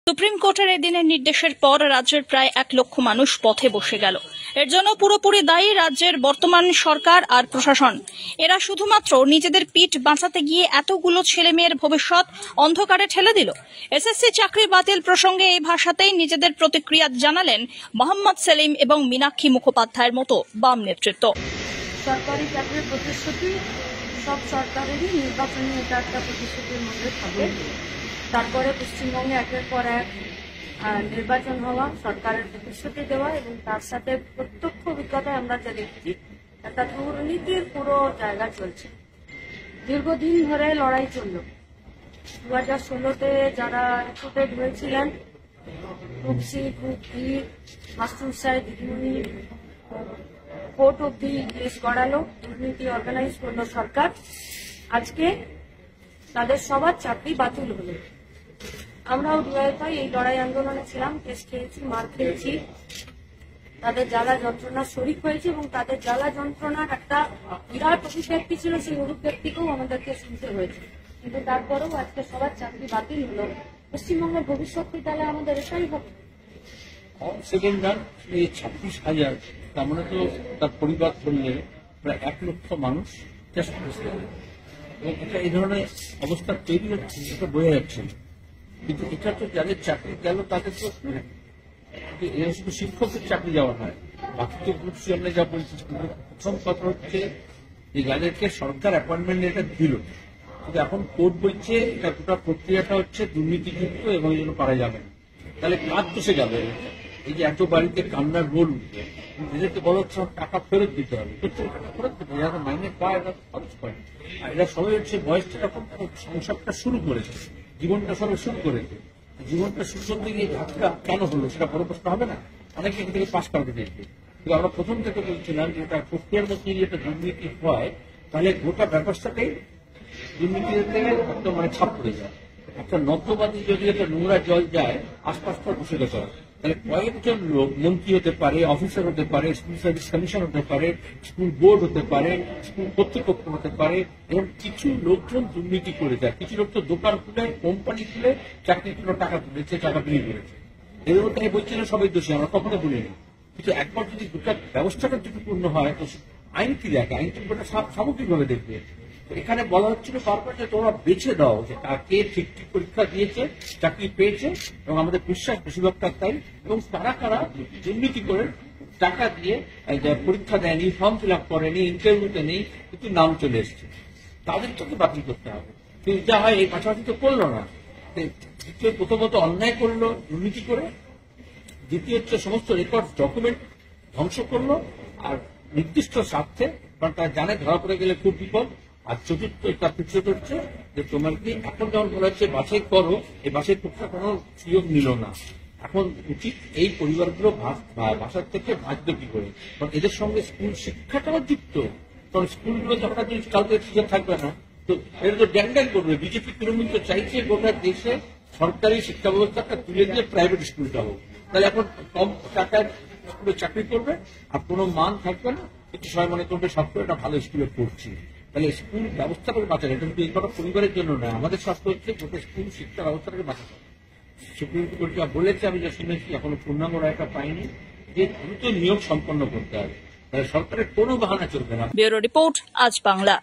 Supreme কোর্টের এদিনের নির্দেশের পর রাজ্যের প্রায় 1 লক্ষ মানুষ পথে বসে গেল। এর জন্য পুরোপুরি দায়ী রাজ্যের বর্তমান সরকার আর প্রশাসন। এরা শুধুমাত্র নিজেদের পিঠ বাঁচাতে গিয়ে এতগুলো ছেলেমেয়ের ভবিষ্যৎ অন্ধকারে ঠেলে দিল। এসএসসি চাকরি বাতিল প্রসঙ্গে এই ভাষাতেই নিজেদের প্রতিক্রিয়া জানালেন মোহাম্মদ সেলিম এবং মীনাক্ষী মুখোপাধ্যায়ের মতো বাম নেতৃত্ব। সরকারি চাকরির প্রতিশ্রুতি সব সরকারেরই নির্বাচনী এটা একটা প্রতিশ্রুতির মধ্যে থাকে। তারপরে পশ্চিমবঙ্গে একের পর এক নির্বাচন হওয়া, সরকারের প্রতিশ্রুতি দেওয়া এবং তার সাথে প্রত্যক্ষ অভিজ্ঞতায় আমরা যা দেখছি একটা দুর্নীতির পুরো জায়গা চলছে। দীর্ঘদিন ধরে লড়াই চলল। 2016-তে যারা রিক্রুটেড হয়েছিলেন, group C, group B, master সাহেব, দিদিমণি, কোর্ট অব্দি কেস গড়ালো, দুর্নীতি অর্গানাইজ করলো সরকার। আজকে তাদের সবার চাকরি বাতিল হলো। আমরাও দুয়ায় এই লড়াই আন্দোলনে ছিলাম, কেস খেয়েছি, মার খেয়েছি, তাদের জ্বালা যন্ত্রণার শরিক হয়েছে এবং তাদের জ্বালা যন্ত্রণার একটা বিরাট অভিব্যক্তি ছিল, সেই অভিব্যক্তিকেও আমাদেরকে শুনতে হয়েছে। কিন্তু তারপরেও আজকে সবার চাকরি বাতিল হলো। পশ্চিমবঙ্গের ভবিষ্যৎ কি তাহলে আমাদের এটাই হবে? সেকেন্ড রান 26,000, তার মানে তো তার পরিবার ধরলে প্রায় 1 লক্ষ মানুষ চেষ্টা করছে এবং এটা এই ধরনের অবস্থা তৈরি হচ্ছে, এটা বোঝা যাচ্ছে। কিন্তু এটা তো যাদের চাকরি গেল তাদের তো এরা শুধু শিক্ষকের চাকরি যাওয়া হয়, বাকি তো গ্রুপ সি আমরা যা বলছি। প্রথম কথা হচ্ছে যে যাদেরকে সরকার অ্যাপয়েন্টমেন্ট লেটার দিল, কিন্তু এখন কোর্ট বলছে এটা গোটা প্রক্রিয়াটা হচ্ছে দুর্নীতিযুক্ত এবং এই জন্য পারা যাবে না। তাহলে কাজ তো সে যাবে। এই যে এত বাড়িতে কান্নার রোল উঠবে, এদেরকে বলা হচ্ছে টাকা ফেরত দিতে হবে, টাকা ফেরত দিতে হবে, যারা মাইনে পায় এরা খরচ করে। আর এরা সবাই হচ্ছে বয়সটা যখন সংসারটা শুরু করেছে, জীবনটা সবাই শুরু করেছে, জীবনটা শুরু করতে গিয়ে ধাক্কা কেন হলো সেটা বড় প্রশ্ন হবে না? অনেকে এখান থেকে পাশ করাতে চাইছে, কিন্তু আমরা প্রথম থেকে বলছিলাম যে এটা প্রক্রিয়ার মধ্যে যদি একটা দুর্নীতি হয় তাহলে গোটা ব্যবস্থাটাই দুর্নীতিতে একদম মানে ছাপ পড়ে যায়। একটা নর্দমাতে যদি একটা নোংরা জল যায়, আশপাশটা দূষিত করে, তাহলে কয়েকজন লোক মন্ত্রী হতে পারে, অফিসার হতে পারে, স্কুল সার্ভিস কমিশন হতে পারে, স্কুল বোর্ড হতে পারে, স্কুল কর্তৃপক্ষ হতে পারে, এবং কিছু লোকজন দুর্নীতি করে যায়। কিছু লোক তো দোকান খুলে, কোম্পানি খুলে চাকরির জন্য টাকা তুলেছে, টাকা বিনিয়োগ করেছে। এর মধ্যে বলছিলেন সবাই দোষী, আমরা কখনো বলিনি। কিন্তু একবার যদি গোটা ব্যবস্থাটা ঝুঁকিপূর্ণ হয় তো আইন কি দেখে? আইন কিন্তু সামগ্রিকভাবে দেখবে। এখানে বলা হচ্ছিল বারবার যে তোমরা বেছে দাও যে কাকে ঠিক ঠিক পরীক্ষা দিয়েছে, চাকরি পেয়েছে, এবং আমাদের বিশ্বাস বেশিরভাগটা তাই। এবং তারা কারা দুর্নীতি করে টাকা দিয়ে পরীক্ষা দেয়নি, ফর্ম ফিল আপ করেনি, ইন্টারভিউতে নেই, কিন্তু নাম চলে এসছে, তাদেরকে বাতিল করতে হবে। কিন্তু যা হয় এই পাশাপাশি তো করলো না। প্রথমত অন্যায় করলো দুর্নীতি করে, দ্বিতীয় হচ্ছে সমস্ত রেকর্ড ডকুমেন্ট ধ্বংস করলো, আর নির্দিষ্ট স্বার্থে, কারণ তারা জানে ধরা পড়ে গেলে খুব বিপদ। আর চতুর্থ তার তৃতীয়ত হচ্ছে যে তোমার কি এখন যেমন বলা হচ্ছে বাছাই করো, এই বাছাই প্রক্রিয়া কোনো সুযোগ নিল না। এখন উচিত এই পরিবারগুলো বাসার থেকে বাঁচবে কি করে, কারণ এদের সঙ্গে স্কুল শিক্ষাটাও যুক্ত। কারণ স্কুলগুলো যখন কালকে সুযোগ থাকবে না, তো এর তো ড্যাং করবে। বিজেপি তৃণমূল তো চাইছে গোটা দেশে সরকারি শিক্ষা ব্যবস্থাটা তুলে দিয়ে প্রাইভেট স্কুলটা হোক। তাহলে এখন কম টাকায় স্কুলে চাকরি করবে আর কোনো মান থাকবে না, কিন্তু সবাই মনে করবে সব করে একটা ভালো স্কুলে পড়ছি। তাহলে স্কুল ব্যবস্থাটাকে বাঁচানো, এটা কিন্তু এই কটা পরিবারের জন্য নয়, আমাদের স্বাস্থ্য হচ্ছে গোটা স্কুল শিক্ষা ব্যবস্থাটাকে বাঁচানো। সুপ্রিম কোর্ট যা বলেছে, আমি যা শুনেছি, এখনো পূর্ণাঙ্গ রায়টা পাইনি, যে দ্রুত নিয়োগ সম্পন্ন করতে হবে। তাহলে সরকারের কোনো বাহানা চলবে না। ব্যুরো রিপোর্ট, আজ বাংলা।